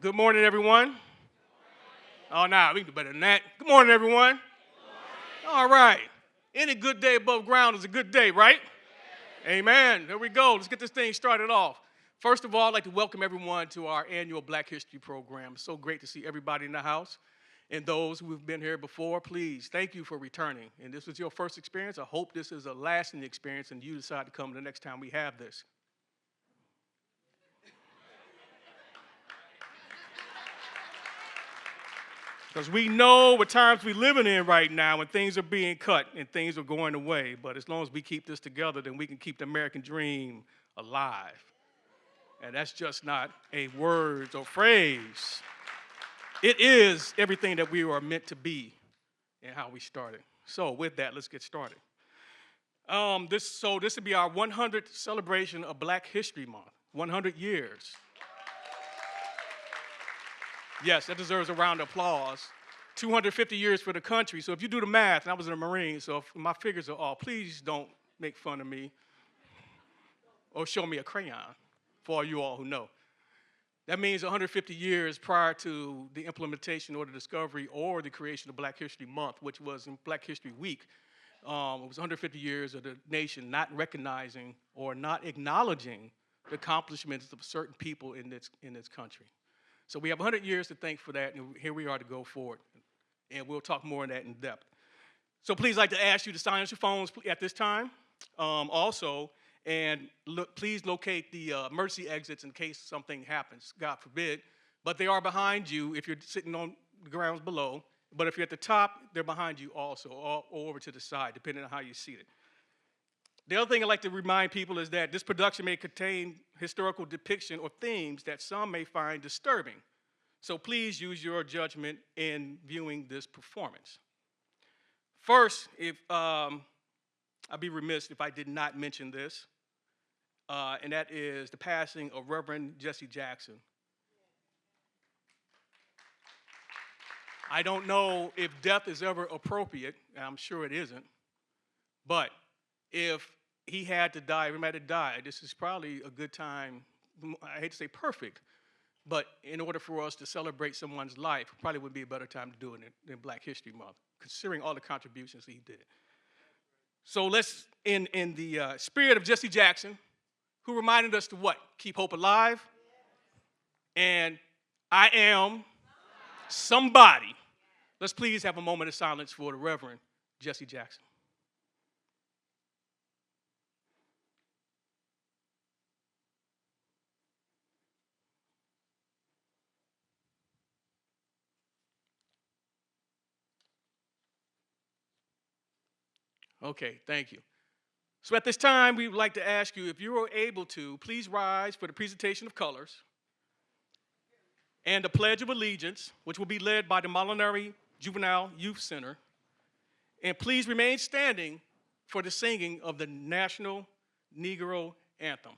Good morning, everyone. Oh, nah, we can do better than that. Good morning, everyone. All right. Any good day above ground is a good day, right? Amen. There we go. Let's get this thing started off. First of all, I'd like to welcome everyone to our annual Black History program. It's so great to see everybody in the house. And those who have been here before, please, thank you for returning. And this was your first experience. I hope this is a lasting experience and you decide to come the next time we have this. Because we know what times we're living in right now when things are being cut and things are going away. But as long as we keep this together, then we can keep the American dream alive. And that's just not a word or phrase. It is everything that we are meant to be and how we started. So with that, let's get started. This will be our 100th celebration of Black History Month, 100 years. Yes, that deserves a round of applause. 250 years for the country. So if you do the math, and I was in the Marines, so if my figures are off, please don't make fun of me or show me a crayon for all you all who know. That means 150 years prior to the implementation or the discovery or the creation of Black History Month, which was in Black History Week. It was 150 years of the nation not recognizing or not acknowledging the accomplishments of certain people in this country. So we have 100 years to thank for that, and here we are to go forward. And we'll talk more on that in depth. So please, I'd like to ask you to silence your phones at this time. Please locate the emergency exits in case something happens, God forbid. But they are behind you if you're sitting on the grounds below. But if you're at the top, they're behind you also, or over to the side, depending on how you're seated. The other thing I'd like to remind people is that this production may contain historical depiction or themes that some may find disturbing. So please use your judgment in viewing this performance. First, I'd be remiss if I did not mention this, and that is the passing of Reverend Jesse Jackson. I don't know if death is ever appropriate, and I'm sure it isn't, but if he had to die, everybody had to die, this is probably a good time, I hate to say perfect, but in order for us to celebrate someone's life, probably would be a better time to do it than Black History Month, considering all the contributions he did. So let's, in the spirit of Jesse Jackson, who reminded us to what? Keep hope alive. And I am somebody. Let's please have a moment of silence for the Reverend Jesse Jackson. Okay, thank you. So at this time, we would like to ask you, if you are able to, please rise for the presentation of colors and the Pledge of Allegiance, which will be led by the Molinari Juvenile Youth Center. And please remain standing for the singing of the National Negro Anthem.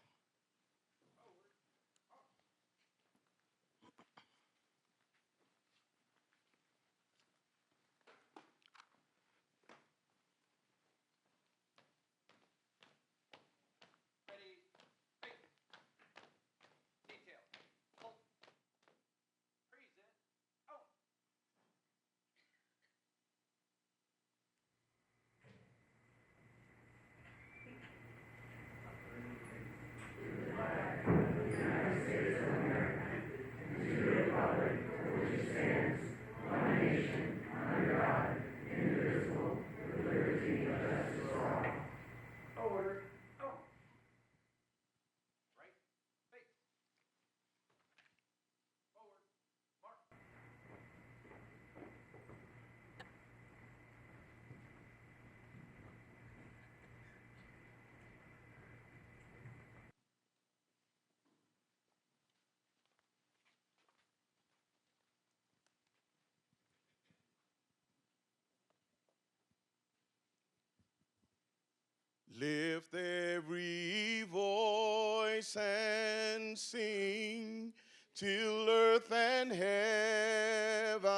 Lift every voice and sing till earth and heaven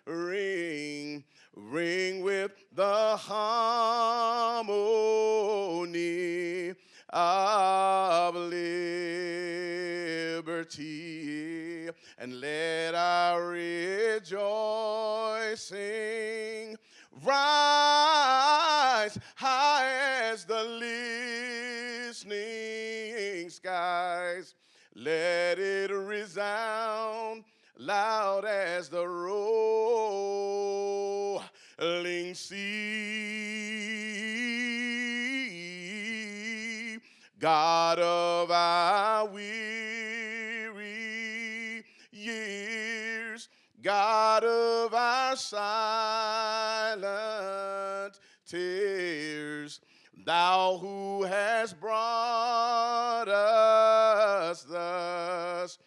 ring, ring with the harmony of liberty. listening skies. Let it resound loud as the rolling sea. God of our weary years, God of our silent tears, thou who hast brought us thus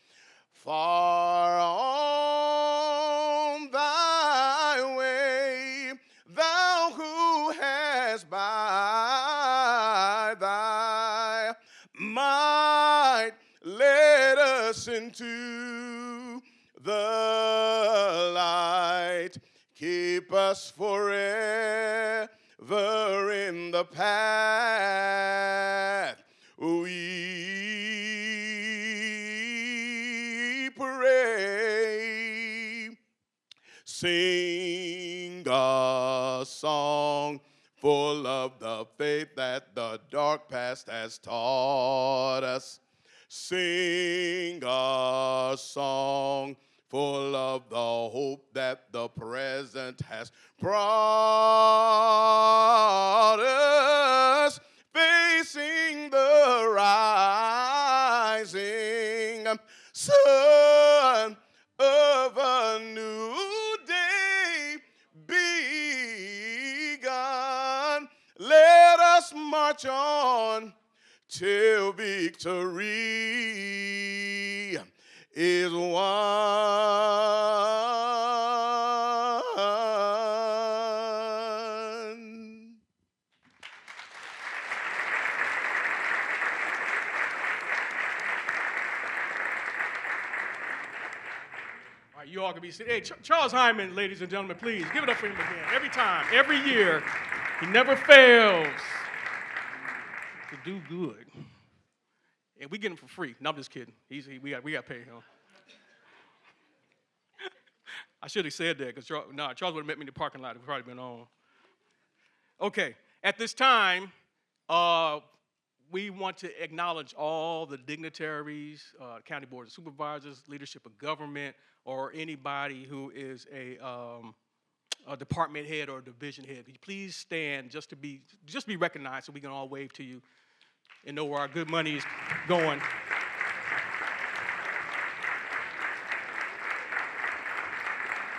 far on thy way, thou who hast by thy might led us into the light, keep us forever in the path we pray. Sing a song full of the faith that the dark past has taught us. Sing a song full of the hope that the present has brought us, facing the rising sun of a new day begun. Let us march on till victory is won. All right, you all can be seated. Hey, Charles Hyman, ladies and gentlemen, please give it up for him again. Every time, every year, he never fails to do good. And we get him for free. No, I'm just kidding. We got to pay him. I should have said that because Charles would have met me in the parking lot. It would probably been on. Okay, at this time, we want to acknowledge all the dignitaries, county board of supervisors, leadership of government, or anybody who is a department head or division head. Could you please stand just to be recognized so we can all wave to you and know where our good money is going.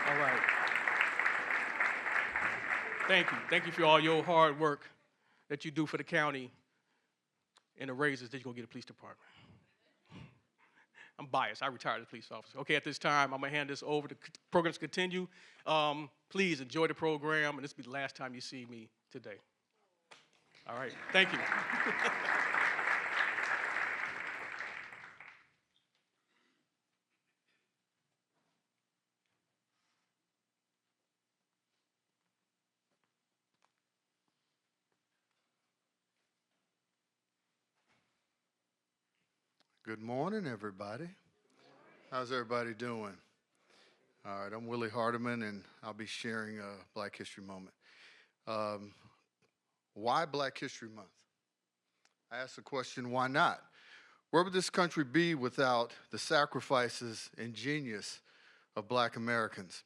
All right. Thank you. Thank you for all your hard work that you do for the county and the raises that you're going to get at the police department. I'm biased. I retired as a police officer. Okay, at this time, I'm going to hand this over. The program's continue. Please enjoy the program, and this will be the last time you see me today. All right. Thank you. Good morning, everybody. How's everybody doing? All right, I'm Willie Hardeman, and I'll be sharing a Black History Moment. Why Black History Month? I asked the question, why not? Where would this country be without the sacrifices and genius of Black Americans?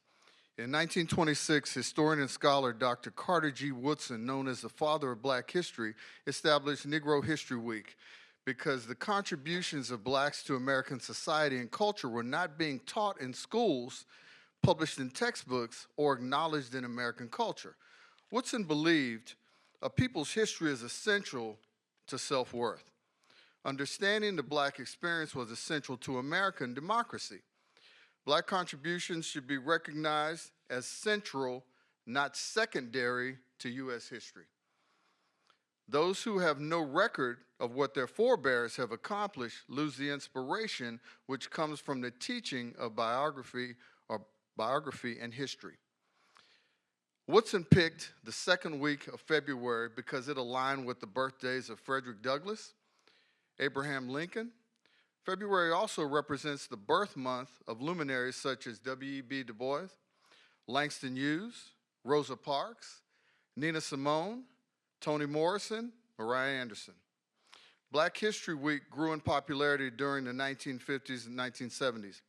In 1926, historian and scholar Dr. Carter G. Woodson, known as the father of Black history, established Negro History Week, because the contributions of blacks to American society and culture were not being taught in schools, published in textbooks, or acknowledged in American culture. Woodson believed a people's history is essential to self-worth. Understanding the Black experience was essential to American democracy. Black contributions should be recognized as central, not secondary, to U.S. history. Those who have no record of what their forebears have accomplished lose the inspiration which comes from the teaching of biography and history. Woodson picked the second week of February because it aligned with the birthdays of Frederick Douglass, Abraham Lincoln. February also represents the birth month of luminaries such as W.E.B. Du Bois, Langston Hughes, Rosa Parks, Nina Simone, Toni Morrison, Mariah Anderson. Black History Week grew in popularity during the 1950s and 1970s.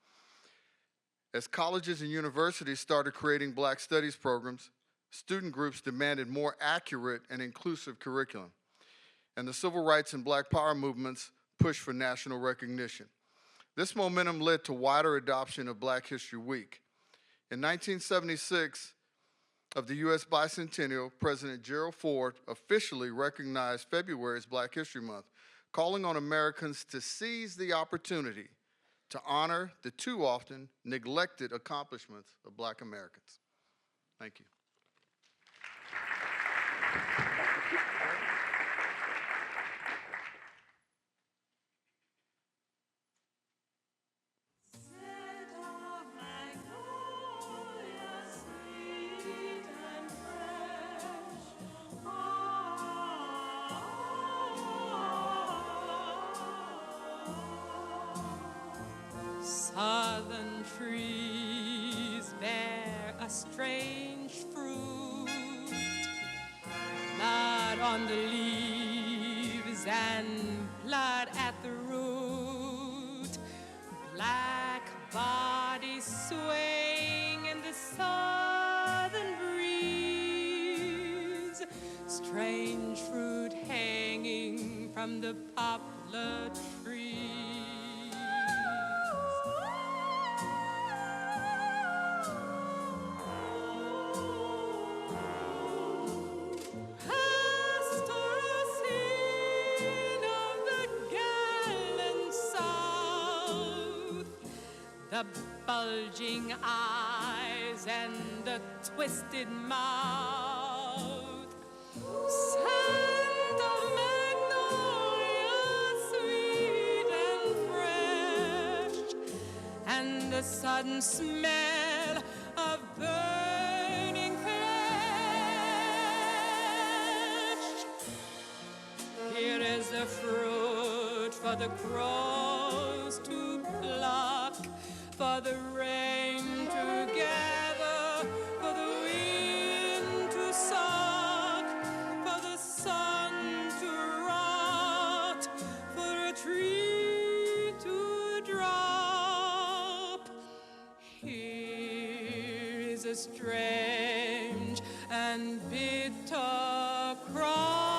As colleges and universities started creating Black Studies programs, student groups demanded more accurate and inclusive curriculum. And the civil rights and Black Power movements pushed for national recognition. This momentum led to wider adoption of Black History Week. In 1976, of the U.S. bicentennial, President Gerald Ford officially recognized February as Black History Month, calling on Americans to seize the opportunity to honor the too often neglected accomplishments of Black Americans. Thank you. Southern trees bear a strange fruit, blood on the leaves and blood at the root, black bodies swaying in the southern breeze, strange fruit hanging from the poplar trees. The bulging eyes and the twisted mouth, scent of magnolia, sweet and fresh, and the sudden smell of burning flesh. Here is the fruit for the crows to pluck, for the rain to gather, for the wind to suck, for the sun to rot, for a tree to drop. Here is a strange and bitter crop.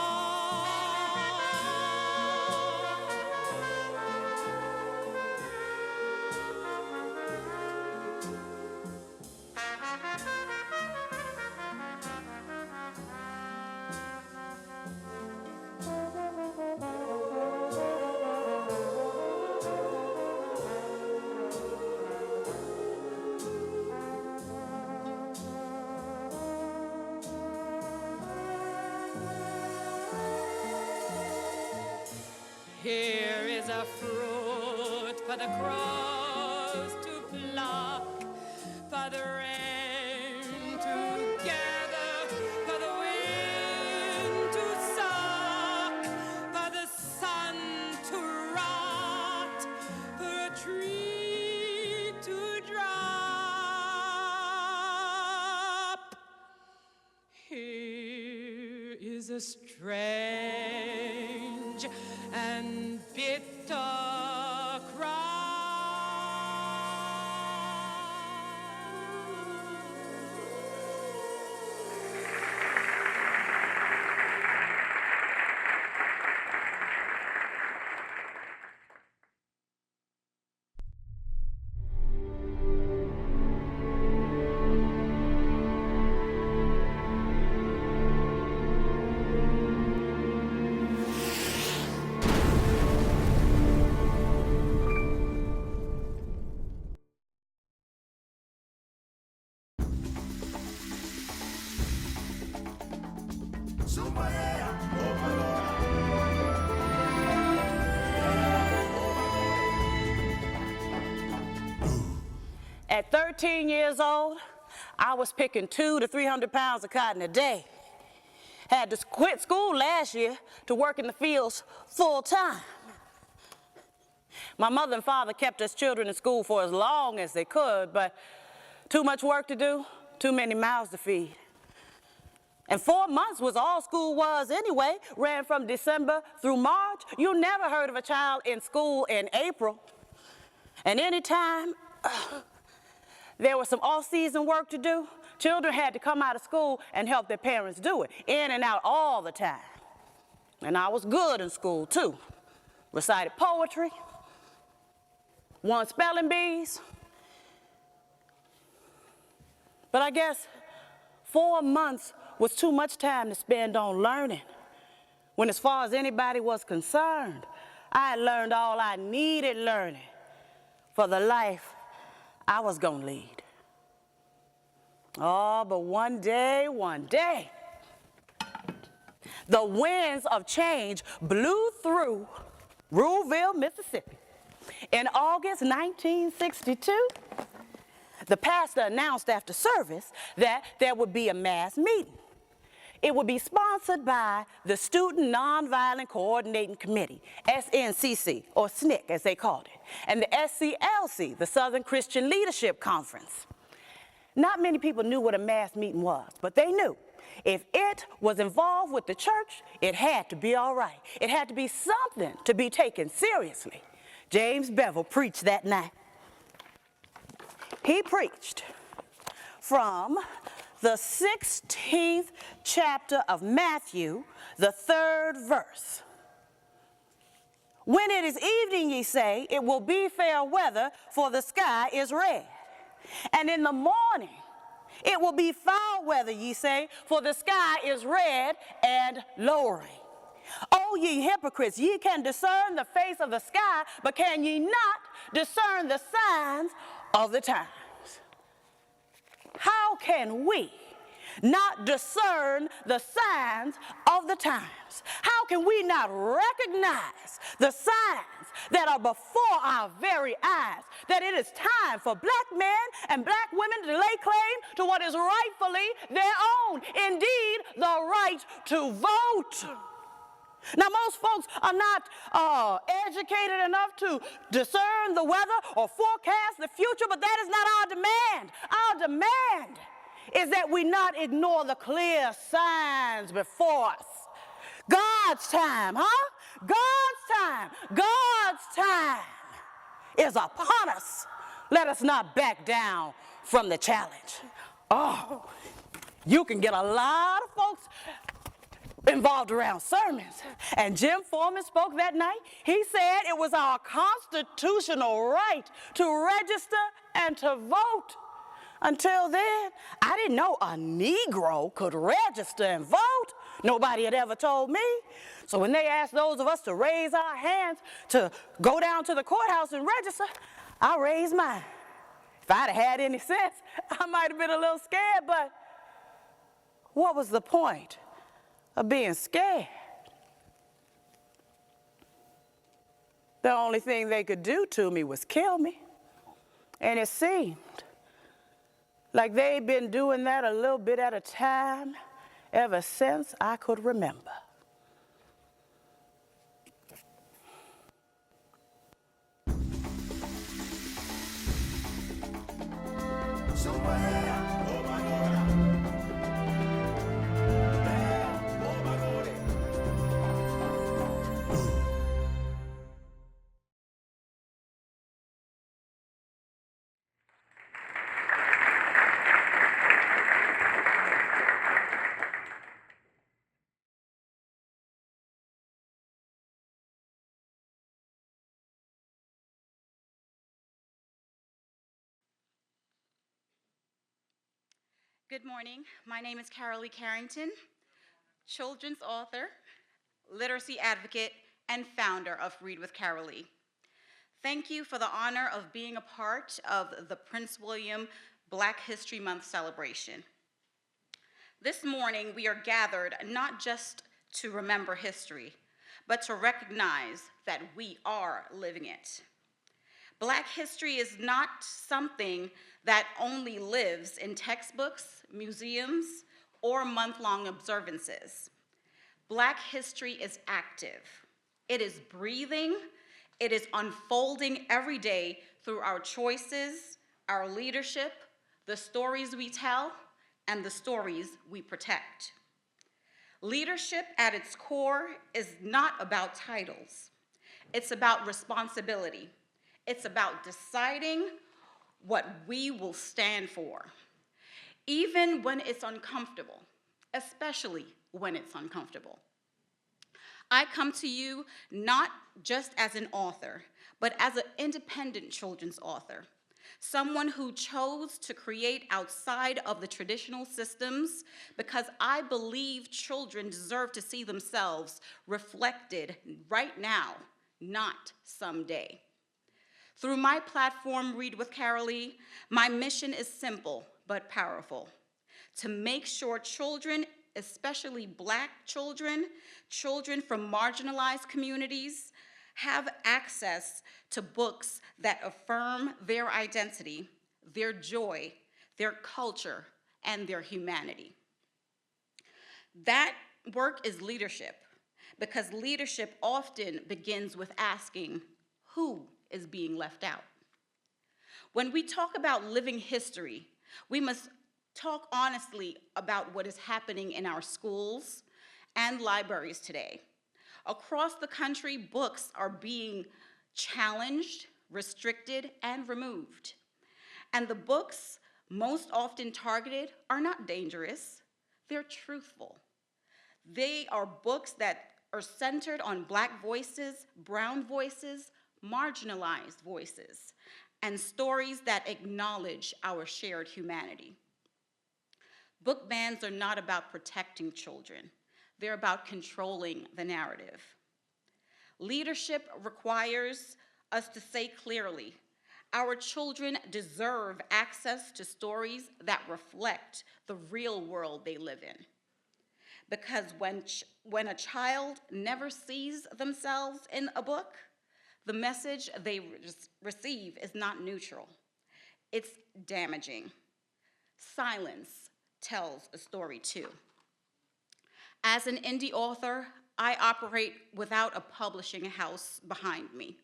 Here is a fruit for the crows to pluck, for the rain to gather, for the wind to suck, for the sun to rot, for a tree to drop. Here is a strange and bitter At 13 years old, I was picking 200 to 300 pounds of cotton a day. Had to quit school last year to work in the fields full time. My mother and father kept us children in school for as long as they could, but too much work to do, too many mouths to feed. And 4 months was all school was anyway, ran from December through March. You never heard of a child in school in April. And anytime there was some off-season work to do, children had to come out of school and help their parents do it, in and out all the time. And I was good in school too. Recited poetry, won spelling bees. But I guess 4 months was too much time to spend on learning, when as far as anybody was concerned, I had learned all I needed learning for the life I was gonna lead. Oh, but one day, the winds of change blew through Ruleville, Mississippi. In August 1962, the pastor announced after service that there would be a mass meeting. It would be sponsored by the Student Nonviolent Coordinating Committee, SNCC, or SNCC as they called it, and the SCLC, the Southern Christian Leadership Conference. Not many people knew what a mass meeting was, but they knew if it was involved with the church, it had to be all right. It had to be something to be taken seriously. James Bevel preached that night. He preached from the 16th chapter of Matthew, the 3rd verse. When it is evening, ye say, it will be fair weather, for the sky is red. And in the morning, it will be foul weather, ye say, for the sky is red and lowering. O ye hypocrites, ye can discern the face of the sky, but can ye not discern the signs of the times? How can we not discern the signs of the times? How can we not recognize the signs that are before our very eyes, that it is time for black men and black women to lay claim to what is rightfully their own, indeed, the right to vote? Now, most folks are not educated enough to discern the weather or forecast the future, but that is not our demand. Our demand is that we not ignore the clear signs before us. God's time, God's time is upon us. Let us not back down from the challenge. Oh, you can get a lot of folks involved around sermons. And Jim Foreman spoke that night. He said it was our constitutional right to register and to vote. Until then, I didn't know a Negro could register and vote. Nobody had ever told me. So when they asked those of us to raise our hands to go down to the courthouse and register, I raised mine. If I'd have had any sense, I might have been a little scared, but what was the point of being scared? The only thing they could do to me was kill me. And it seemed like they'd been doing that a little bit at a time ever since I could remember. Good morning. My name is Carolee Carrington, children's author, literacy advocate, and founder of Read with Carolee. Thank you for the honor of being a part of the Prince William Black History Month celebration. This morning, we are gathered not just to remember history, but to recognize that we are living it. Black history is not something that only lives in textbooks, museums, or month-long observances. Black history is active. It is breathing. It is unfolding every day through our choices, our leadership, the stories we tell, and the stories we protect. Leadership at its core is not about titles. It's about responsibility. It's about deciding what we will stand for, even when it's uncomfortable, especially when it's uncomfortable. I come to you not just as an author, but as an independent children's author, someone who chose to create outside of the traditional systems because I believe children deserve to see themselves reflected right now, not someday. Through my platform, Read with Carolee, my mission is simple but powerful: to make sure children, especially Black children, children from marginalized communities, have access to books that affirm their identity, their joy, their culture, and their humanity. That work is leadership, because leadership often begins with asking, who is being left out? When we talk about living history, we must talk honestly about what is happening in our schools and libraries today. Across the country, books are being challenged, restricted, and removed. And the books most often targeted are not dangerous, they're truthful. They are books that are centered on Black voices, brown voices, marginalized voices, and stories that acknowledge our shared humanity. Book bans are not about protecting children. They're about controlling the narrative. Leadership requires us to say clearly, our children deserve access to stories that reflect the real world they live in. Because when a child never sees themselves in a book, the message they receive is not neutral. It's damaging. Silence tells a story too. As an indie author, I operate without a publishing house behind me.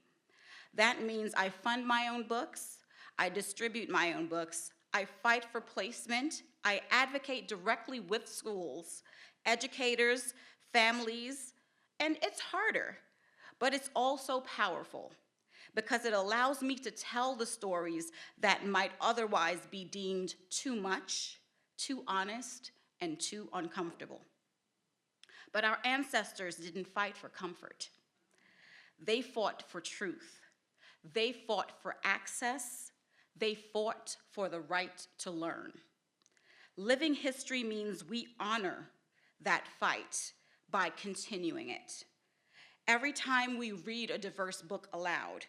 That means I fund my own books, I distribute my own books, I fight for placement, I advocate directly with schools, educators, families, and it's harder, but it's also powerful because it allows me to tell the stories that might otherwise be deemed too much, too honest, and too uncomfortable. But our ancestors didn't fight for comfort. They fought for truth. They fought for access. They fought for the right to learn. Living history means we honor that fight by continuing it. Every time we read a diverse book aloud,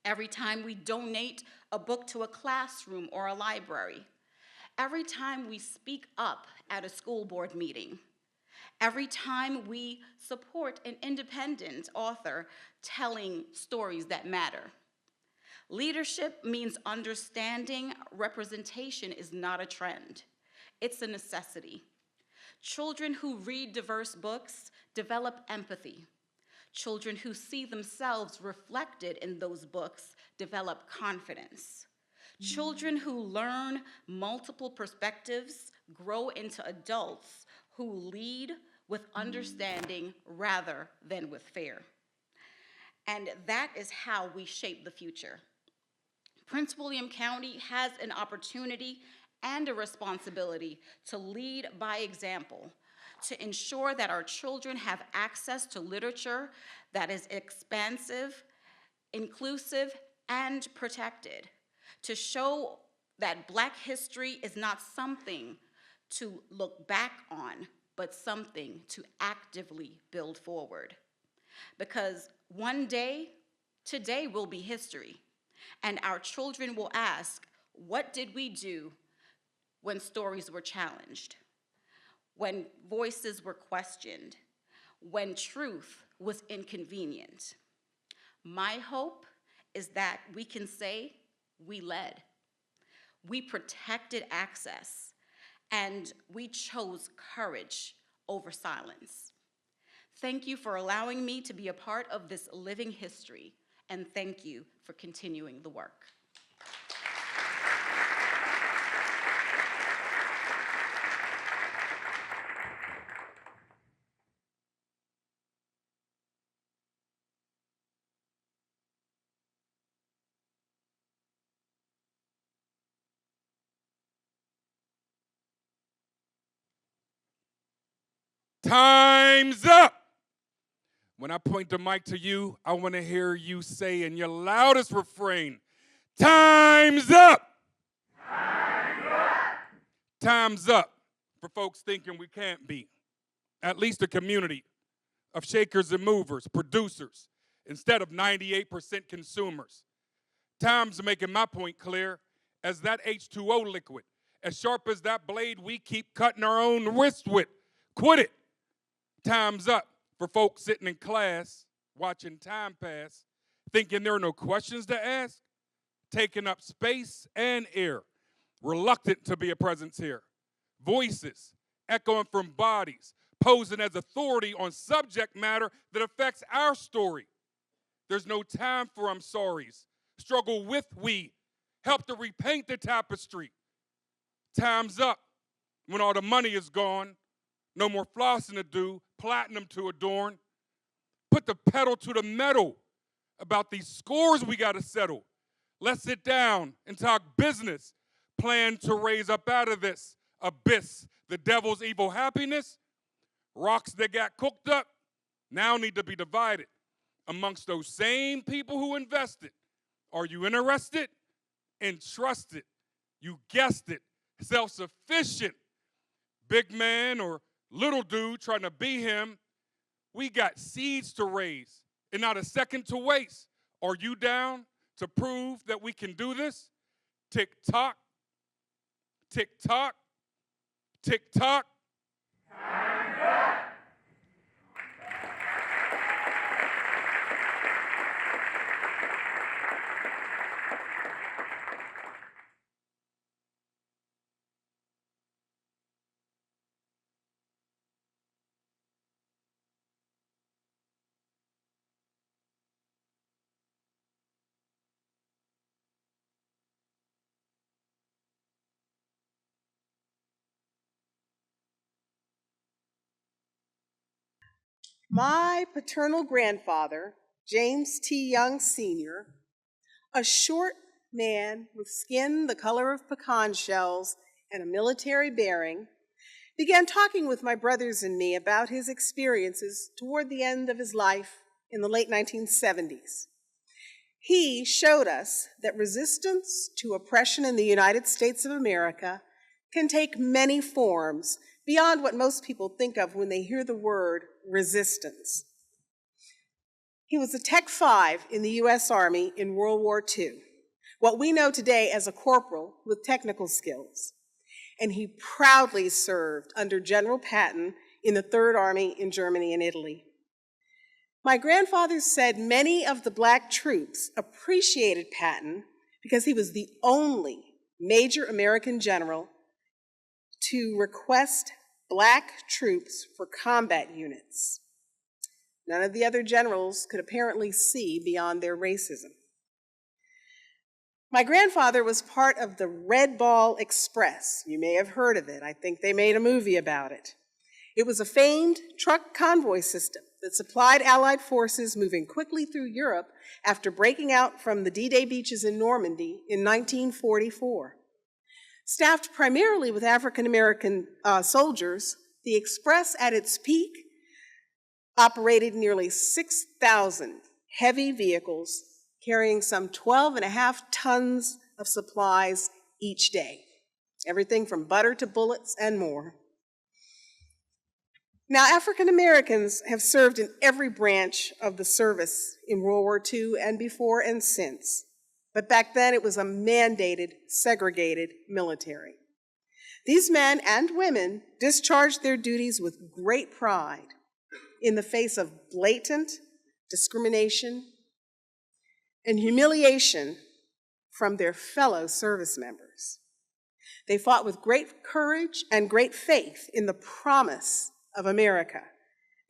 every time we donate a book to a classroom or a library, every time we speak up at a school board meeting, every time we support an independent author telling stories that matter. Leadership means understanding representation is not a trend, it's a necessity. Children who read diverse books develop empathy. Children who see themselves reflected in those books develop confidence. Children who learn multiple perspectives grow into adults who lead with understanding rather than with fear. And that is how we shape the future. Prince William County has an opportunity and a responsibility to lead by example, to ensure that our children have access to literature that is expansive, inclusive, and protected, to show that Black history is not something to look back on, but something to actively build forward. Because one day, today will be history, and our children will ask, what did we do when stories were challenged, when voices were questioned, when truth was inconvenient? My hope is that we can say we led, we protected access, and we chose courage over silence. Thank you for allowing me to be a part of this living history, and thank you for continuing the work. Time's up. When I point the mic to you, I want to hear you say in your loudest refrain, time's up. Time's up. Time's up for folks thinking we can't be. At least a community of shakers and movers, producers, instead of 98% consumers. Time's making my point clear as that H2O liquid, as sharp as that blade we keep cutting our own wrist with. Quit it. Time's up for folks sitting in class, watching time pass, thinking there are no questions to ask, taking up space and air, reluctant to be a presence here. Voices echoing from bodies, posing as authority on subject matter that affects our story. There's no time for I'm sorries. Struggle with we. Help to repaint the tapestry. Time's up when all the money is gone. No more flossing to do, platinum to adorn. Put the pedal to the metal about these scores we got to settle. Let's sit down and talk business. Plan to raise up out of this abyss, the devil's evil happiness. Rocks that got cooked up now need to be divided amongst those same people who invested. Are you interested? Entrusted. You guessed it. Self-sufficient. Big man or little dude trying to be him. We got seeds to raise and not a second to waste. Are you down to prove that we can do this? Tick tock, tick tock, tick tock. My paternal grandfather, James T. Young Sr., a short man with skin the color of pecan shells and a military bearing, began talking with my brothers and me about his experiences toward the end of his life in the late 1970s. He showed us that resistance to oppression in the United States of America can take many forms beyond what most people think of when they hear the word resistance. He was a Tech 5 in the U.S. Army in World War II, what we know today as a corporal with technical skills. And he proudly served under General Patton in the Third Army in Germany and Italy. My grandfather said many of the Black troops appreciated Patton because he was the only major American general to request Black troops for combat units. None of the other generals could apparently see beyond their racism. My grandfather was part of the Red Ball Express. You may have heard of it. I think they made a movie about it. It was a famed truck convoy system that supplied Allied forces moving quickly through Europe after breaking out from the D-Day beaches in Normandy in 1944. Staffed primarily with African-American soldiers, the Express at its peak operated nearly 6,000 heavy vehicles carrying some 12.5 tons of supplies each day, everything from butter to bullets and more. Now, African Americans have served in every branch of the service in World War II and before and since. But back then it was a mandated, segregated military. These men and women discharged their duties with great pride in the face of blatant discrimination and humiliation from their fellow service members. They fought with great courage and great faith in the promise of America.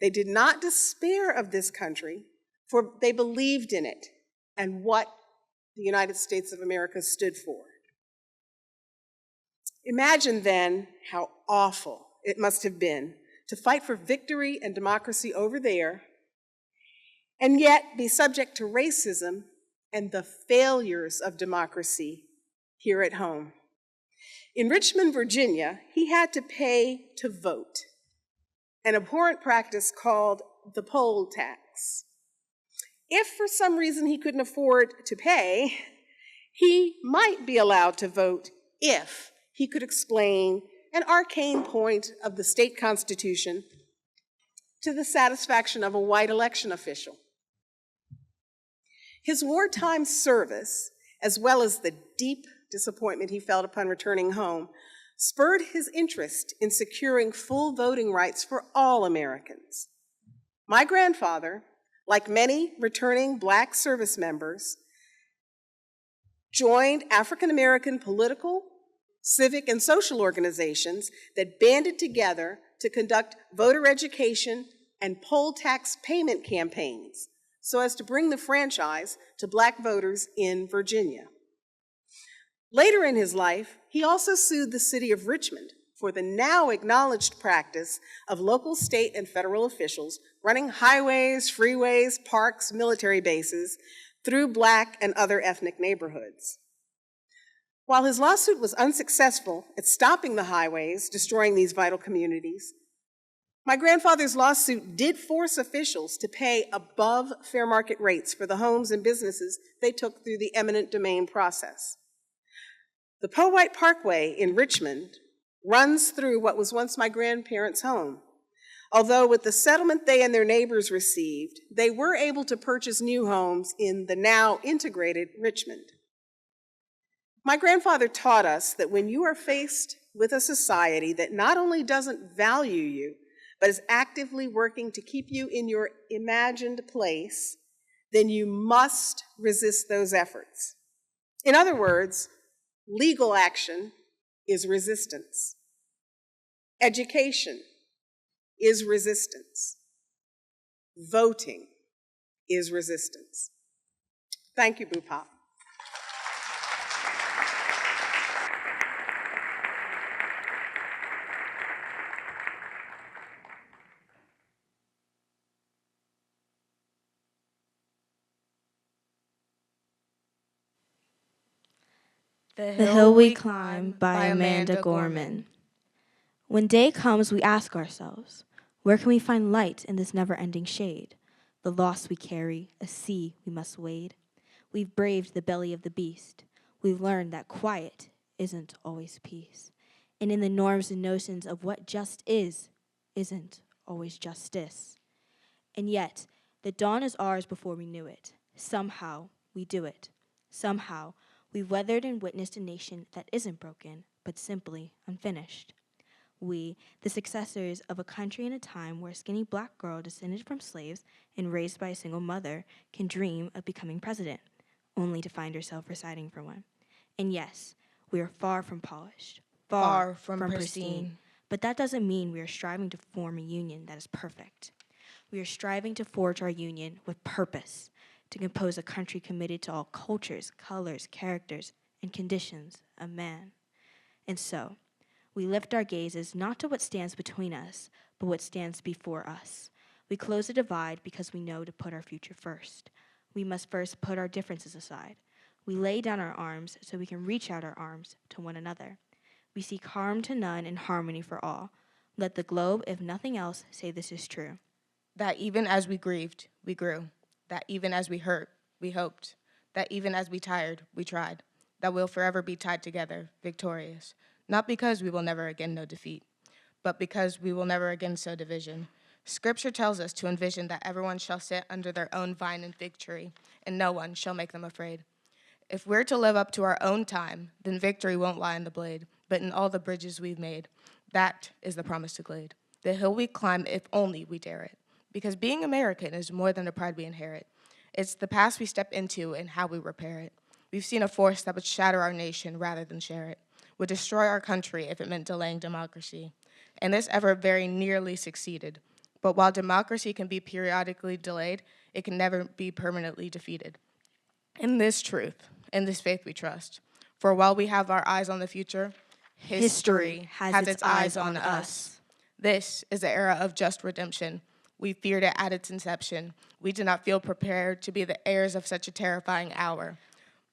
They did not despair of this country, for they believed in it and what the United States of America stood for. Imagine then how awful it must have been to fight for victory and democracy over there, and yet be subject to racism and the failures of democracy here at home. In Richmond, Virginia, he had to pay to vote. an abhorrent practice called the poll tax. If for some reason he couldn't afford to pay, he might be allowed to vote if he could explain an arcane point of the state constitution to the satisfaction of a white election official. His wartime service, as well as the deep disappointment he felt upon returning home, spurred his interest in securing full voting rights for all Americans. My grandfather, like many returning Black service members, joined African American political, civic, and social organizations that banded together to conduct voter education and poll tax payment campaigns so as to bring the franchise to Black voters in Virginia. Later in his life, he also sued the city of Richmond for the now acknowledged practice of local, state, and federal officials running highways, freeways, parks, military bases through Black and other ethnic neighborhoods. While his lawsuit was unsuccessful at stopping the highways, destroying these vital communities, my grandfather's lawsuit did force officials to pay above fair market rates for the homes and businesses they took through the eminent domain process. The Powhite Parkway in Richmond runs through what was once my grandparents' home. Although with the settlement they and their neighbors received, they were able to purchase new homes in the now integrated Richmond. My grandfather taught us that when you are faced with a society that not only doesn't value you, but is actively working to keep you in your imagined place, then you must resist those efforts. In other words, legal action is resistance. Education is resistance. Voting is resistance. Thank you, Bhupal. The Hill We Climb by Amanda Gorman. When day comes, we ask ourselves, where can we find light in this never-ending shade? The loss we carry, a sea we must wade. We've braved the belly of the beast. We've learned that quiet isn't always peace. And in the norms and notions of what just is, isn't always justice. And yet, the dawn is ours before we knew it. Somehow, we do it. Somehow, we've weathered and witnessed a nation that isn't broken, but simply unfinished. We, the successors of a country in a time where a skinny Black girl descended from slaves and raised by a single mother can dream of becoming president, only to find herself residing for one. And yes, we are far from polished, far from pristine. But that doesn't mean we are striving to form a union that is perfect. We are striving to forge our union with purpose, to compose a country committed to all cultures, colors, characters, and conditions of man. And so, we lift our gazes not to what stands between us, but what stands before us. We close the divide because we know to put our future first. We must first put our differences aside. We lay down our arms so we can reach out our arms to one another. We seek harm to none and harmony for all. Let the globe, if nothing else, say this is true. That even as we grieved, we grew. That even as we hurt, we hoped. That even as we tired, we tried. That we'll forever be tied together, victorious. Not because we will never again know defeat, but because we will never again sow division. Scripture tells us to envision that everyone shall sit under their own vine and fig tree, and no one shall make them afraid. If we're to live up to our own time, then victory won't lie in the blade, but in all the bridges we've made. That is the promise to Glade. The hill we climb if only we dare it. Because being American is more than a pride we inherit. It's the past we step into and how we repair it. We've seen a force that would shatter our nation rather than share it, would destroy our country if it meant delaying democracy. And this effort very nearly succeeded. But while democracy can be periodically delayed, it can never be permanently defeated. In this truth, in this faith we trust. For while we have our eyes on the future, history has its eyes on us. This is the era of just redemption. We feared it at its inception. We did not feel prepared to be the heirs of such a terrifying hour.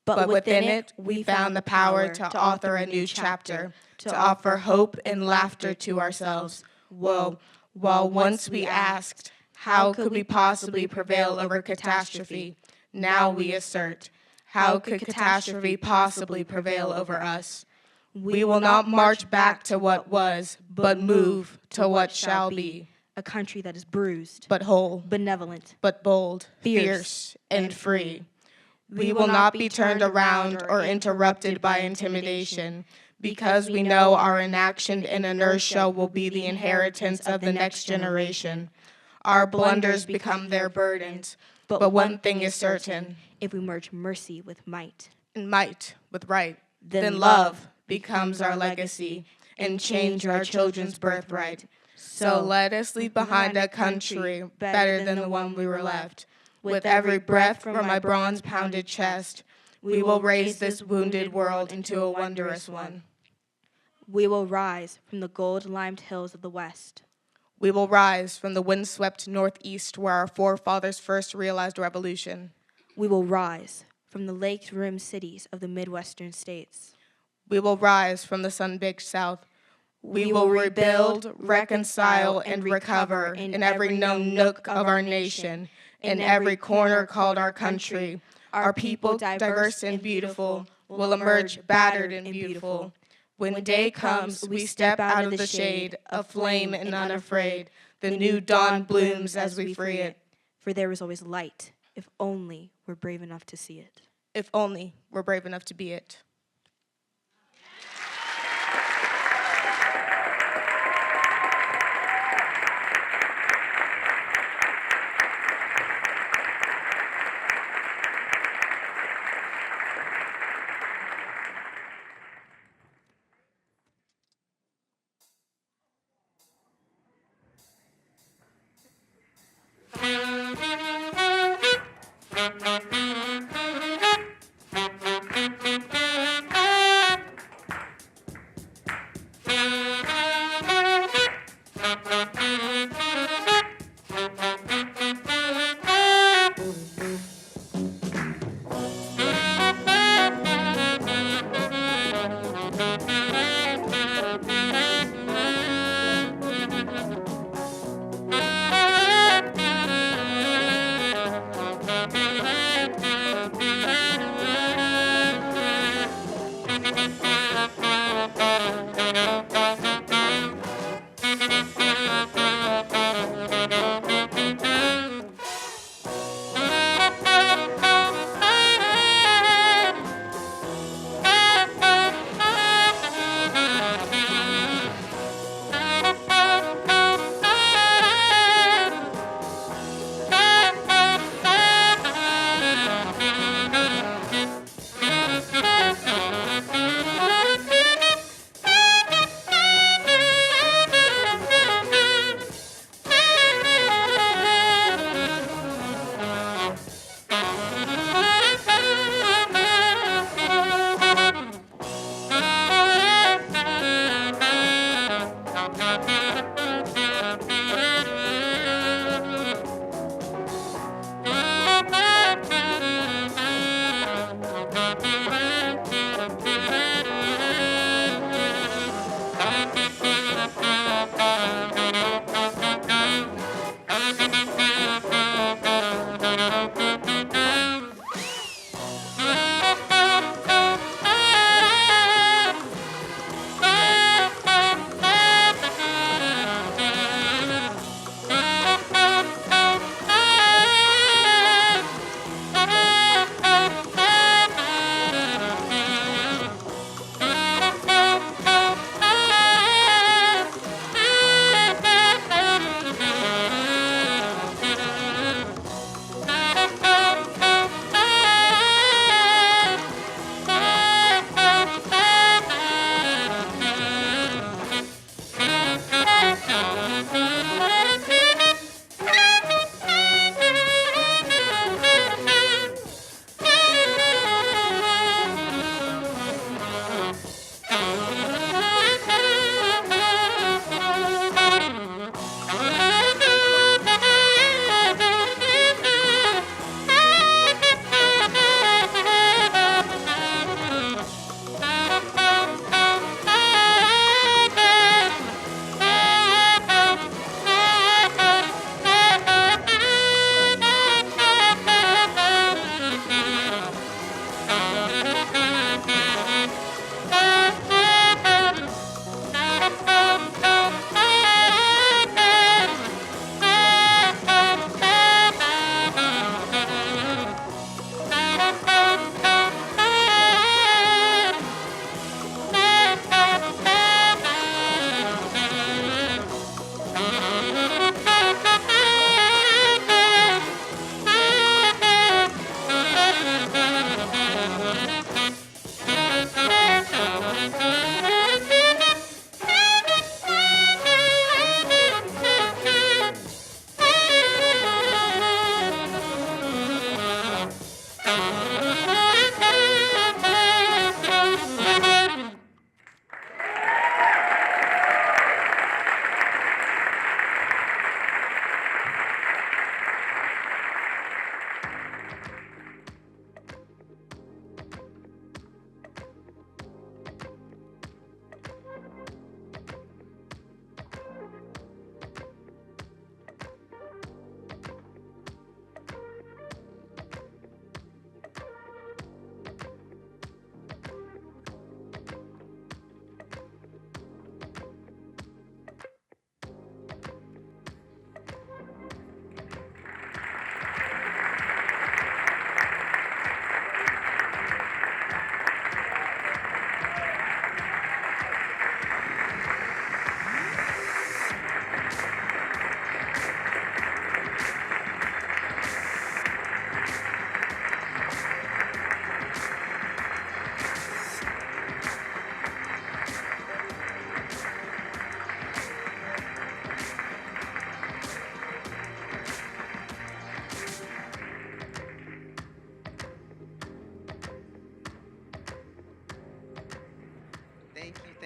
But within it, we found the power to author a new chapter, to offer hope and laughter to ourselves. Whoa, While once we asked, how could we possibly prevail over catastrophe? Now we assert, how could catastrophe possibly prevail over us? We will not march back to what was, but move to what shall be. A country that is bruised, But whole, benevolent, but bold, Fierce, fierce, and free. We will not be turned around or interrupted by intimidation, because we know our inaction and inertia will be the inheritance of the next generation. Our blunders become their burdens, but one thing is certain, if we merge mercy with might. and might with right, Then then love becomes our legacy and change our children's birthright. So let us leave behind a country better than the one we were left. With every breath from my bronze-pounded chest, we will raise this wounded world into a wondrous one. We will rise from the gold-limed hills of the West. We will rise from the windswept northeast where our forefathers first realized revolution. We will rise from the lake-rimmed cities of the Midwestern states. We will rise from the sun-baked south. We will rebuild, reconcile, and recover in every known nook of our nation, in every corner called our country. Our people, diverse and beautiful, will emerge battered and beautiful. When day comes, we step out of the shade, aflame and unafraid. The new dawn blooms as we free it. For there is always light, if only we're brave enough to see it. If only we're brave enough to be it.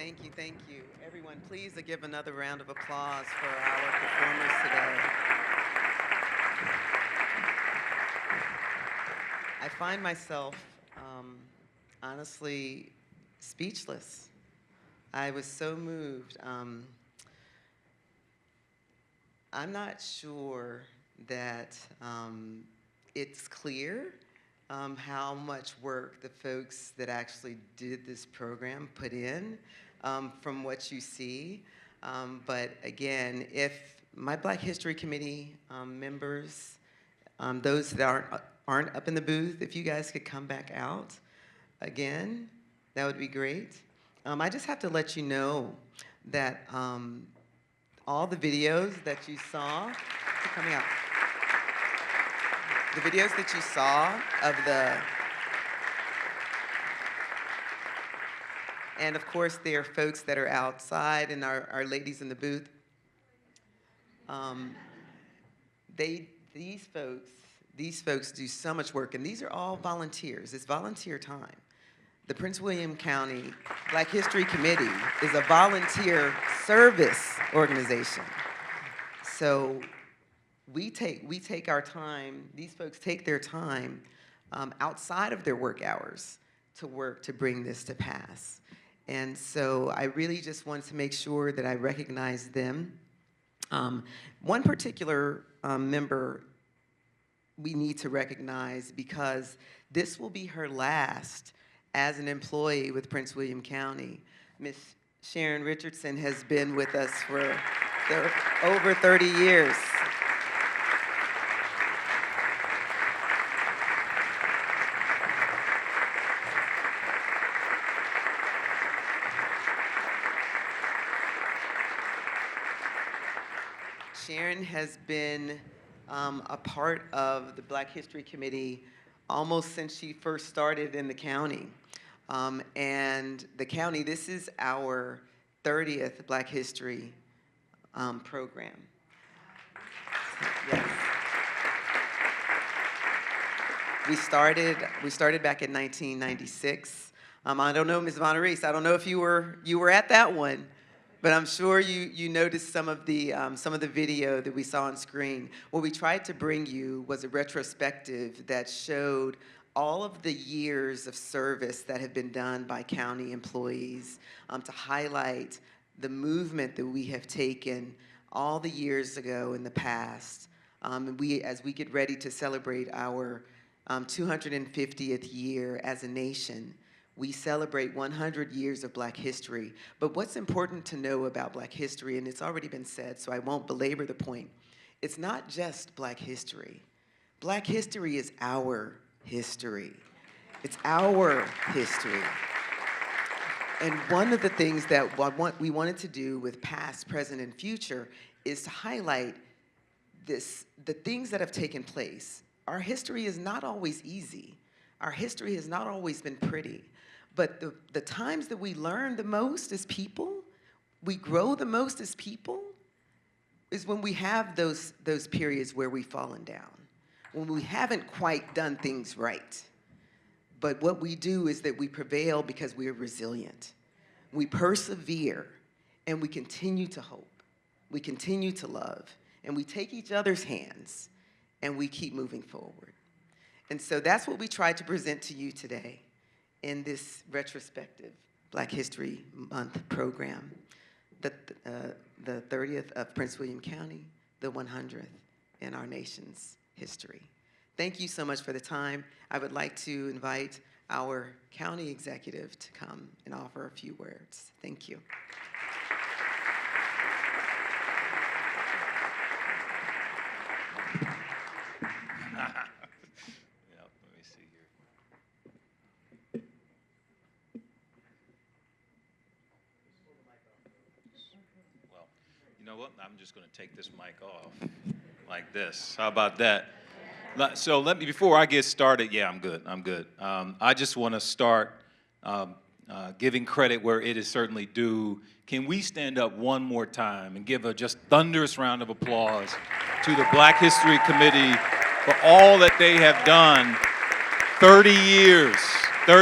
Thank you, thank you. Everyone, please give another round of applause for our performers today. I find myself, honestly, speechless. I was so moved. I'm not sure that it's clear how much work the folks that actually did this program put in from what you see. But again, if my Black History Committee members, those that aren't up in the booth, if you guys could come back out again, that would be great. I just have to let you know that all the videos that you saw, coming out. The videos that you saw of and of course there are folks that are outside and our ladies in the booth. These folks do so much work, and these are all volunteers. It's volunteer time. The Prince William County Black History Committee is a volunteer service organization. So we take our time, these folks take their time outside of their work hours to work to bring this to pass. And so I really just wanted to make sure that I recognize them. One particular member we need to recognize, because this will be her last as an employee with Prince William County. Miss Sharon Richardson has been with us for over 30 years. Sharon has been a part of the Black History Committee almost since she first started in the county. And the county, this is our 30th Black History program. Yes. We started back in 1996. I don't know, Ms. Von Rees, I don't know if you were at that one, but I'm sure you noticed some of the video that we saw on screen. What we tried to bring you was a retrospective that showed all of the years of service that have been done by county employees to highlight the movement that we have taken all the years ago in the past. As we get ready to celebrate our 250th year as a nation, we celebrate 100 years of Black history. But what's important to know about Black history, and it's already been said, so I won't belabor the point, it's not just Black history. Black history is our history. It's our history. And one of the things that we wanted to do with past, present, and future is to highlight the things that have taken place. Our history is not always easy. Our history has not always been pretty. But the times that we learn the most as people, we grow the most as people, is when we have those periods where we've fallen down, when we haven't quite done things right. But what we do is that we prevail because we are resilient. We persevere, and we continue to hope. We continue to love, and we take each other's hands, and we keep moving forward. And so that's what we tried to present to you today in this retrospective Black History Month program, the 30th of Prince William County, the 100th in our nation's history. Thank you so much for the time. I would like to invite our county executive to come and offer a few words. Thank you. You know what? I'm just going to take this mic off like this. How about that? So before I get started, yeah, I'm good. I just want to start giving credit where it is certainly due. Can we stand up one more time and give a just thunderous round of applause to the Black History Committee for all that they have done. 30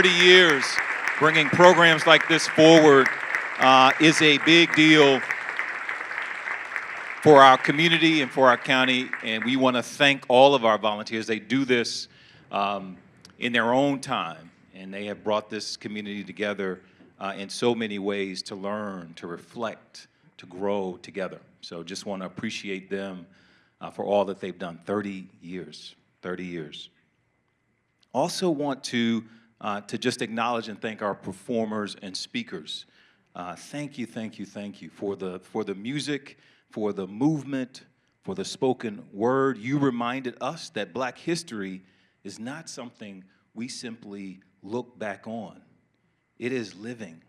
years, bringing programs like this forward is a big deal for our community and for our county, and we want to thank all of our volunteers. They do this in their own time, and they have brought this community together in so many ways to learn, to reflect, to grow together. So just want to appreciate them for all that they've done. 30 years, 30 years. Also want to just acknowledge and thank our performers and speakers. Thank you, thank you, thank you for the music, for the movement, for the spoken word. You reminded us that Black history is not something we simply look back on. It is living,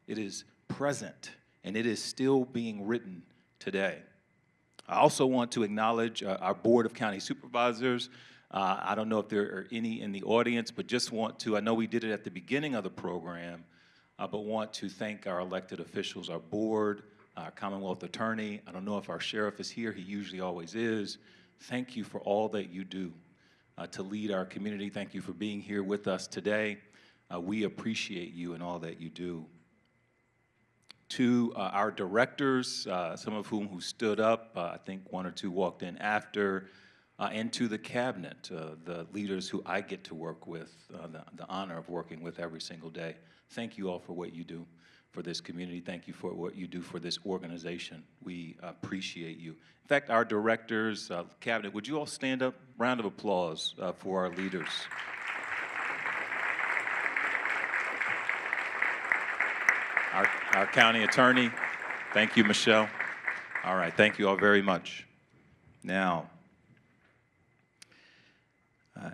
it is present, and it is still being written today. I also want to acknowledge our Board of County Supervisors. I don't know if there are any in the audience, but just want to, I know we did it at the beginning of the program, but want to thank our elected officials, our board, our Commonwealth Attorney. I don't know if our sheriff is here. He usually always is. Thank you for all that you do to lead our community. Thank you for being here with us today. We appreciate you and all that you do. To our directors, some of who stood up, I think one or two walked in after, and to the cabinet, the leaders who I get to work with, the honor of working with every single day. Thank you all for what you do for this community. Thank you for what you do for this organization. We appreciate you. In fact, our directors, cabinet, would you all stand up? Round of applause for our leaders. Our county attorney, thank you, Michelle. All right, thank you all very much. Now,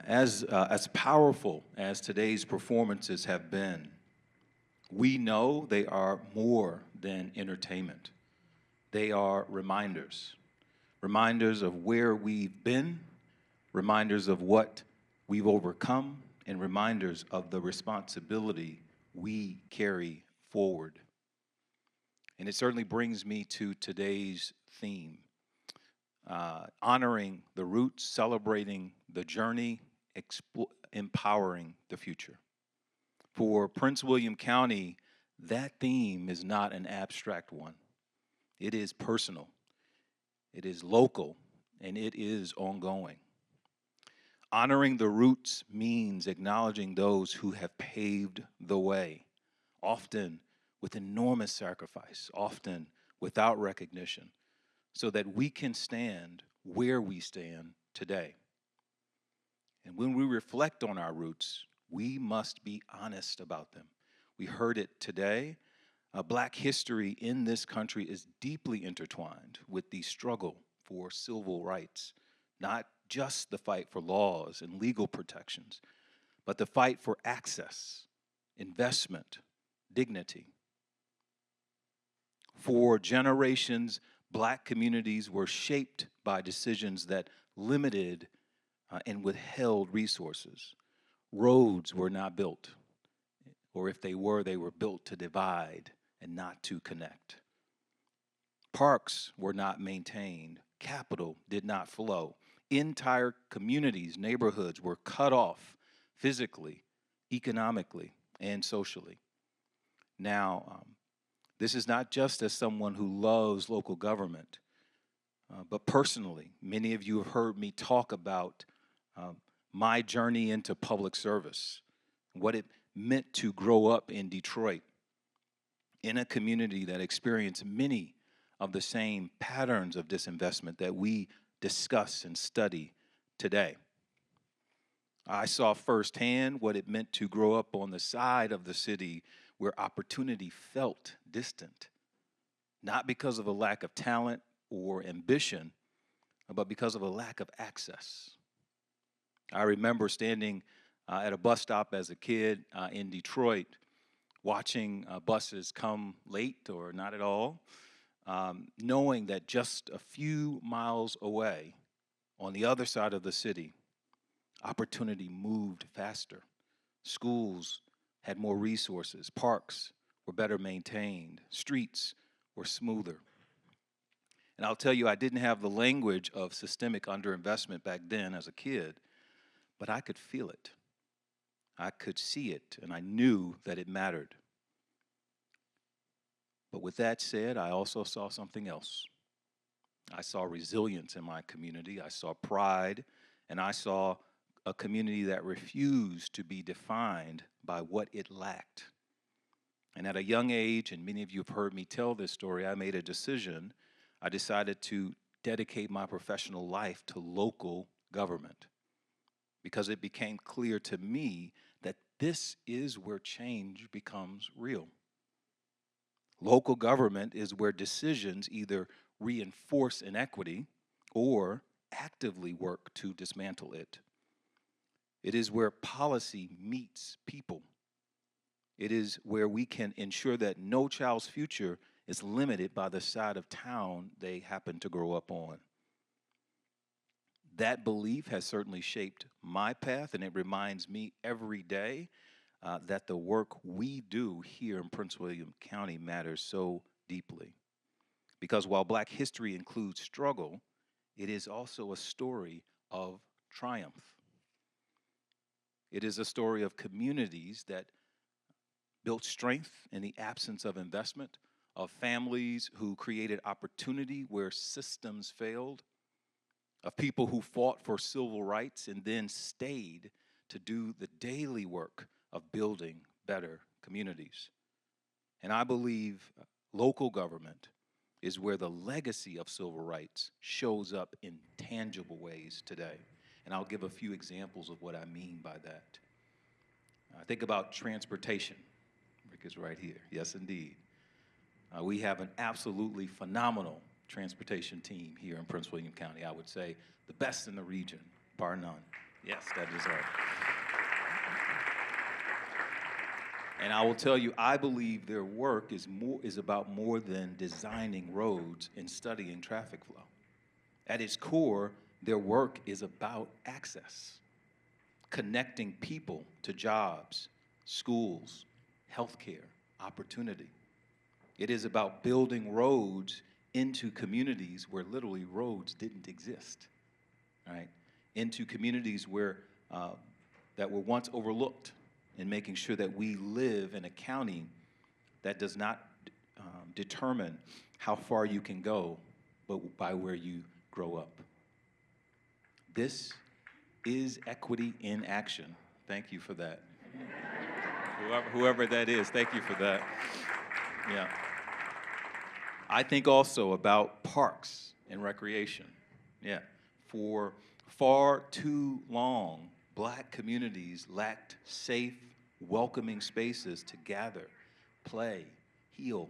as powerful as today's performances have been, we know they are more than entertainment. They are reminders. Reminders of where we've been, reminders of what we've overcome, and reminders of the responsibility we carry forward. And it certainly brings me to today's theme, honoring the roots, celebrating the journey, empowering the future. For Prince William County, that theme is not an abstract one. It is personal, it is local, and it is ongoing. Honoring the roots means acknowledging those who have paved the way, often with enormous sacrifice, often without recognition, so that we can stand where we stand today. And when we reflect on our roots, we must be honest about them. We heard it today. Black history in this country is deeply intertwined with the struggle for civil rights, not just the fight for laws and legal protections, but the fight for access, investment, dignity. For generations, Black communities were shaped by decisions that limited and withheld resources. Roads were not built, or if they were built to divide and not to connect. Parks were not maintained. Capital did not flow. Entire communities, neighborhoods were cut off physically, economically, and socially. Now, this is not just as someone who loves local government, but personally, many of you have heard me talk about my journey into public service, what it meant to grow up in Detroit, in a community that experienced many of the same patterns of disinvestment that we discuss and study today. I saw firsthand what it meant to grow up on the side of the city where opportunity felt distant, not because of a lack of talent or ambition, but because of a lack of access. I remember standing at a bus stop as a kid in Detroit, watching buses come late or not at all, knowing that just a few miles away, on the other side of the city, opportunity moved faster. Schools had more resources, parks were better maintained, streets were smoother. And I'll tell you, I didn't have the language of systemic underinvestment back then as a kid, but I could feel it. I could see it, and I knew that it mattered. But with that said, I also saw something else. I saw resilience in my community. I saw pride, and I saw a community that refused to be defined by what it lacked. And at a young age, and many of you have heard me tell this story, I made a decision. I decided to dedicate my professional life to local government because it became clear to me that this is where change becomes real. Local government is where decisions either reinforce inequity or actively work to dismantle it. It is where policy meets people. It is where we can ensure that no child's future is limited by the side of town they happen to grow up on. That belief has certainly shaped my path, and it reminds me every day that the work we do here in Prince William County matters so deeply. Because while Black history includes struggle, it is also a story of triumph. It is a story of communities that built strength in the absence of investment, of families who created opportunity where systems failed, of people who fought for civil rights and then stayed to do the daily work of building better communities. And I believe local government is where the legacy of civil rights shows up in tangible ways today. And I'll give a few examples of what I mean by that. Think about transportation. Rick is right here. Yes, indeed. We have an absolutely phenomenal transportation team here in Prince William County. I would say the best in the region, bar none. Yes, that is right. And I will tell you, I believe their work is about more than designing roads and studying traffic flow. At its core, their work is about access, connecting people to jobs, schools, healthcare, opportunity. It is about building roads into communities where literally roads didn't exist, right? Into communities where that were once overlooked, and making sure that we live in a county that does not determine how far you can go, but by where you grow up. This is equity in action. Thank you for that. Whoever that is, thank you for that. Yeah. I think also about parks and recreation. Yeah. For far too long, Black communities lacked safe, welcoming spaces to gather, play, heal.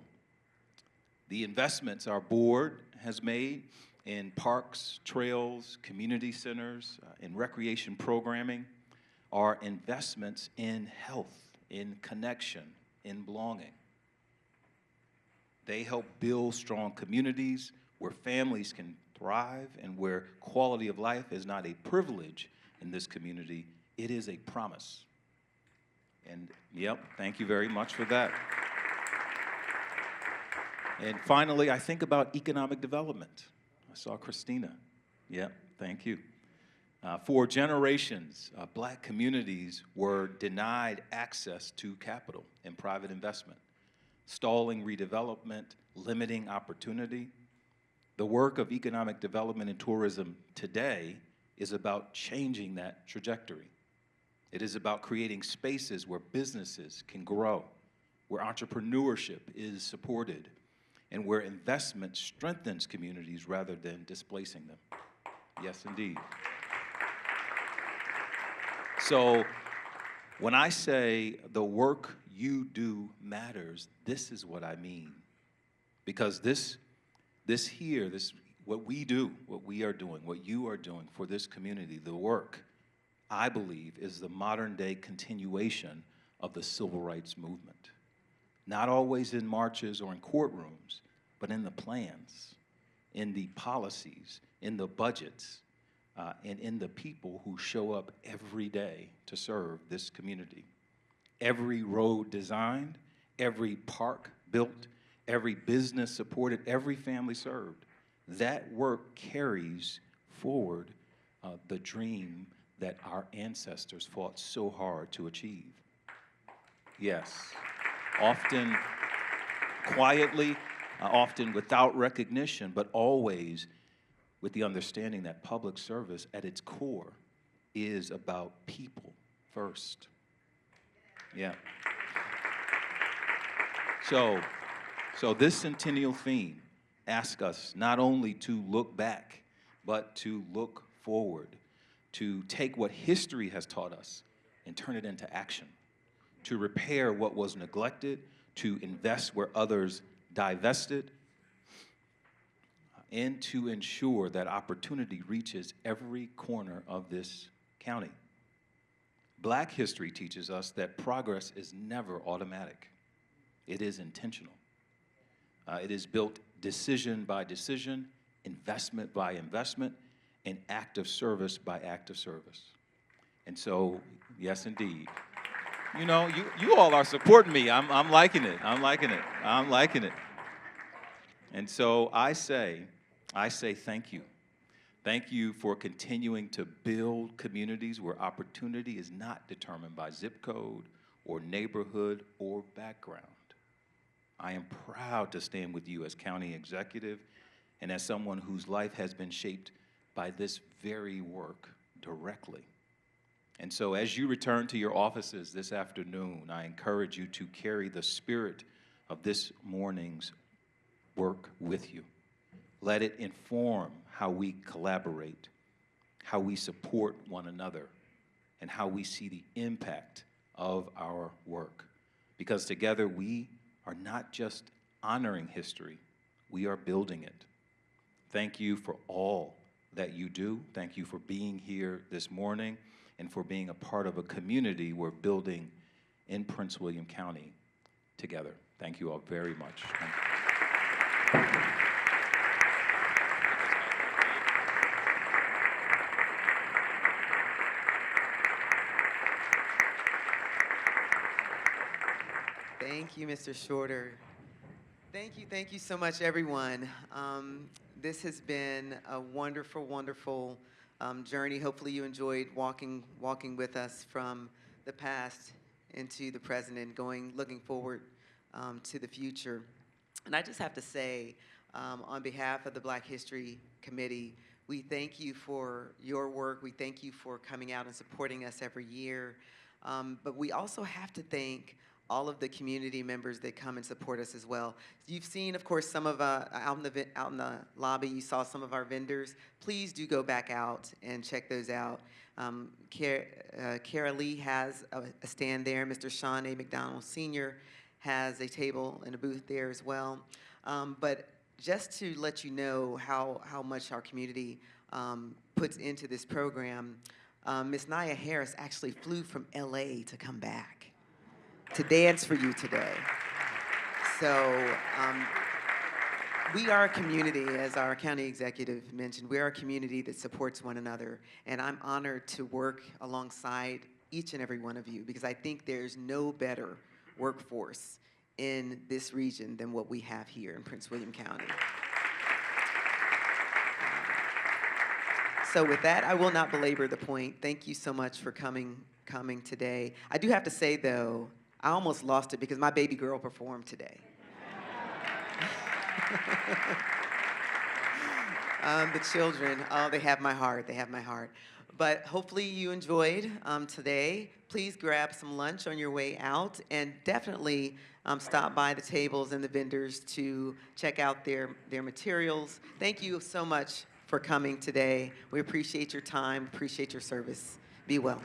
The investments our board has made in parks, trails, community centers, in recreation programming are investments in health, in connection, in belonging. They help build strong communities where families can thrive and where quality of life is not a privilege in this community, it is a promise. And yep, thank you very much for that. And finally, I think about economic development. I saw Christina. Yep, thank you. For generations, Black communities were denied access to capital and private investment, stalling redevelopment, limiting opportunity. The work of economic development and tourism today is about changing that trajectory. It is about creating spaces where businesses can grow, where entrepreneurship is supported, and where investment strengthens communities rather than displacing them. Yes, indeed. So when I say the work you do matters, this is what I mean. Because this what we do, what we are doing, what you are doing for this community, the work, I believe, is the modern day continuation of the civil rights movement. Not always in marches or in courtrooms, but in the plans, in the policies, in the budgets, and in the people who show up every day to serve this community. Every road designed, every park built, every business supported, every family served. That work carries forward the dream that our ancestors fought so hard to achieve. Yes, often quietly, often without recognition, but always with the understanding that public service at its core is about people first. Yeah. So this centennial theme asks us not only to look back, but to look forward, to take what history has taught us and turn it into action, to repair what was neglected, to invest where others divested, and to ensure that opportunity reaches every corner of this county. Black history teaches us that progress is never automatic. It is intentional. It is built decision by decision, investment by investment, and act of service by act of service. And so, yes, indeed. You know, you all are supporting me. I'm liking it. I'm liking it. I'm liking it. And so I say thank you. Thank you for continuing to build communities where opportunity is not determined by zip code or neighborhood or background. I am proud to stand with you as county executive and as someone whose life has been shaped by this very work directly. And so as you return to your offices this afternoon, I encourage you to carry the spirit of this morning's work with you. Let it inform how we collaborate, how we support one another, and how we see the impact of our work. Because together we are not just honoring history, we are building it. Thank you for all that you do. Thank you for being here this morning and for being a part of a community we're building in Prince William County together. Thank you all very much. Thank you, Mr. Shorter. Thank you so much, everyone. This has been a wonderful, wonderful journey. Hopefully you enjoyed walking with us from the past into the present and looking forward to the future. And I just have to say, on behalf of the Black History Committee, we thank you for your work. We thank you for coming out and supporting us every year. But we also have to thank all of the community members that come and support us as well. You've seen, of course, some of out in the lobby, you saw some of our vendors. Please do go back out and check those out. Kara Lee has a stand there. Mr. Sean A. McDonald Sr. has a table and a booth there as well. But just to let you know how much our community puts into this program, Ms. Naya Harris actually flew from LA to come back to dance for you today. So we are a community, as our county executive mentioned, we are a community that supports one another. And I'm honored to work alongside each and every one of you because I think there's no better workforce in this region than what we have here in Prince William County. So with that, I will not belabor the point. Thank you so much for coming today. I do have to say, though, I almost lost it because my baby girl performed today. The children, oh, they have my heart. They have my heart. But hopefully you enjoyed today. Please grab some lunch on your way out and definitely stop by the tables and the vendors to check out their materials. Thank you so much for coming today. We appreciate your time, appreciate your service. Be well.